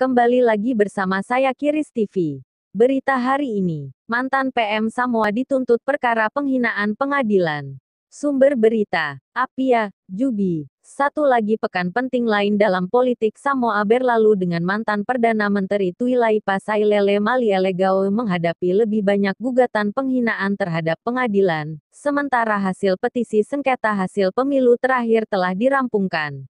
Kembali lagi bersama saya Kiris TV. Berita hari ini, mantan PM Samoa dituntut perkara penghinaan pengadilan. Sumber berita, Apia, Jubi. Satu lagi pekan penting lain dalam politik Samoa berlalu dengan mantan Perdana Menteri Tuilaipa Sailele Malielegaoi menghadapi lebih banyak gugatan penghinaan terhadap pengadilan, sementara hasil petisi sengketa hasil pemilu terakhir telah dirampungkan.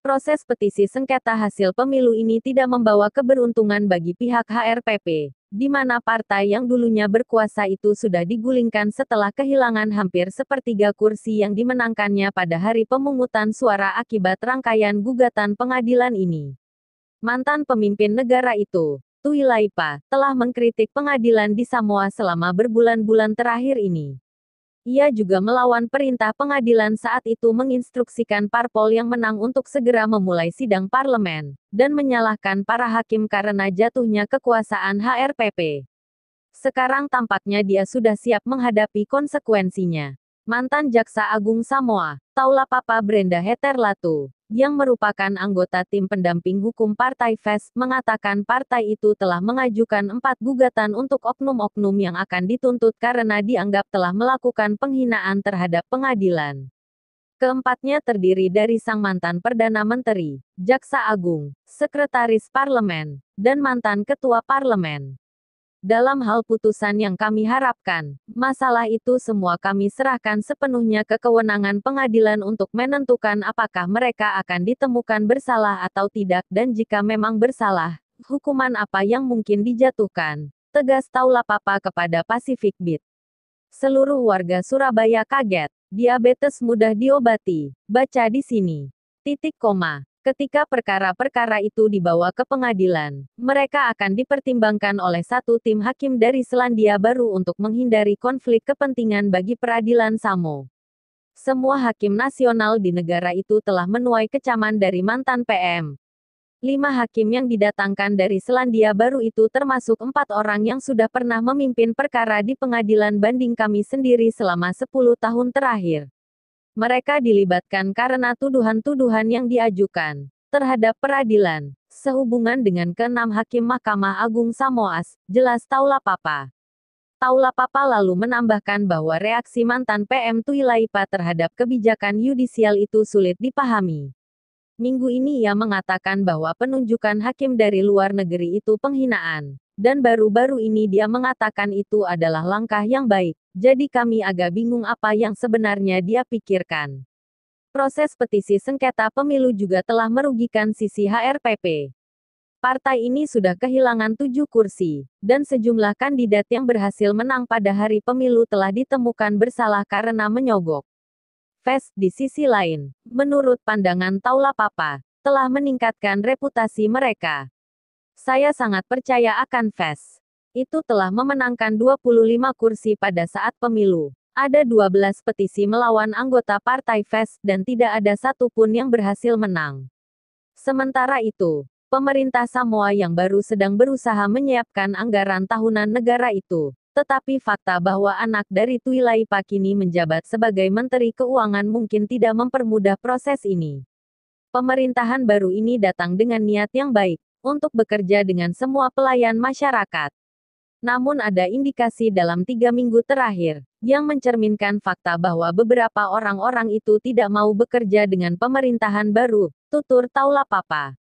Proses petisi sengketa hasil pemilu ini tidak membawa keberuntungan bagi pihak HRPP, di mana partai yang dulunya berkuasa itu sudah digulingkan setelah kehilangan hampir sepertiga kursi yang dimenangkannya pada hari pemungutan suara akibat rangkaian gugatan pengadilan ini. Mantan pemimpin negara itu, Tuilaipa, telah mengkritik pengadilan di Samoa selama berbulan-bulan terakhir ini. Ia juga melawan perintah pengadilan saat itu menginstruksikan parpol yang menang untuk segera memulai sidang parlemen, dan menyalahkan para hakim karena jatuhnya kekuasaan HRPP. Sekarang tampaknya dia sudah siap menghadapi konsekuensinya. Mantan Jaksa Agung Samoa, Taulapapa Brenda Heterlatu, yang merupakan anggota tim pendamping hukum Partai FES, mengatakan partai itu telah mengajukan 4 gugatan untuk oknum-oknum yang akan dituntut karena dianggap telah melakukan penghinaan terhadap pengadilan. Keempatnya terdiri dari sang mantan Perdana Menteri, Jaksa Agung, Sekretaris Parlemen, dan mantan Ketua Parlemen. Dalam hal putusan yang kami harapkan, masalah itu semua kami serahkan sepenuhnya ke kewenangan pengadilan untuk menentukan apakah mereka akan ditemukan bersalah atau tidak dan jika memang bersalah, hukuman apa yang mungkin dijatuhkan, tegas Taulapapa kepada Pacific Beat. Seluruh warga Surabaya kaget, diabetes mudah diobati, baca di sini. Ketika perkara-perkara itu dibawa ke pengadilan, mereka akan dipertimbangkan oleh satu tim hakim dari Selandia Baru untuk menghindari konflik kepentingan bagi peradilan Samo. Semua hakim nasional di negara itu telah menuai kecaman dari mantan PM. 5 hakim yang didatangkan dari Selandia Baru itu termasuk 4 orang yang sudah pernah memimpin perkara di pengadilan banding kami sendiri selama 10 tahun terakhir. Mereka dilibatkan karena tuduhan-tuduhan yang diajukan terhadap peradilan, sehubungan dengan ke-6 hakim Mahkamah Agung Samoas, jelas Taulapapa. Taulapapa lalu menambahkan bahwa reaksi mantan PM Tuilaipa terhadap kebijakan yudisial itu sulit dipahami. Minggu ini ia mengatakan bahwa penunjukan hakim dari luar negeri itu penghinaan, dan baru-baru ini dia mengatakan itu adalah langkah yang baik. Jadi kami agak bingung apa yang sebenarnya dia pikirkan. Proses petisi sengketa pemilu juga telah merugikan sisi HRPP. Partai ini sudah kehilangan 7 kursi, dan sejumlah kandidat yang berhasil menang pada hari pemilu telah ditemukan bersalah karena menyogok. FES, di sisi lain, menurut pandangan Taulapapa, telah meningkatkan reputasi mereka. Saya sangat percaya akan FES. Itu telah memenangkan 25 kursi pada saat pemilu. Ada 12 petisi melawan anggota partai FES dan tidak ada satupun yang berhasil menang. Sementara itu, pemerintah Samoa yang baru sedang berusaha menyiapkan anggaran tahunan negara itu. Tetapi fakta bahwa anak dari Tuilaipa kini menjabat sebagai Menteri Keuangan mungkin tidak mempermudah proses ini. Pemerintahan baru ini datang dengan niat yang baik, untuk bekerja dengan semua pelayan masyarakat. Namun ada indikasi dalam 3 minggu terakhir, yang mencerminkan fakta bahwa beberapa orang-orang itu tidak mau bekerja dengan pemerintahan baru, tutur Taulapapa.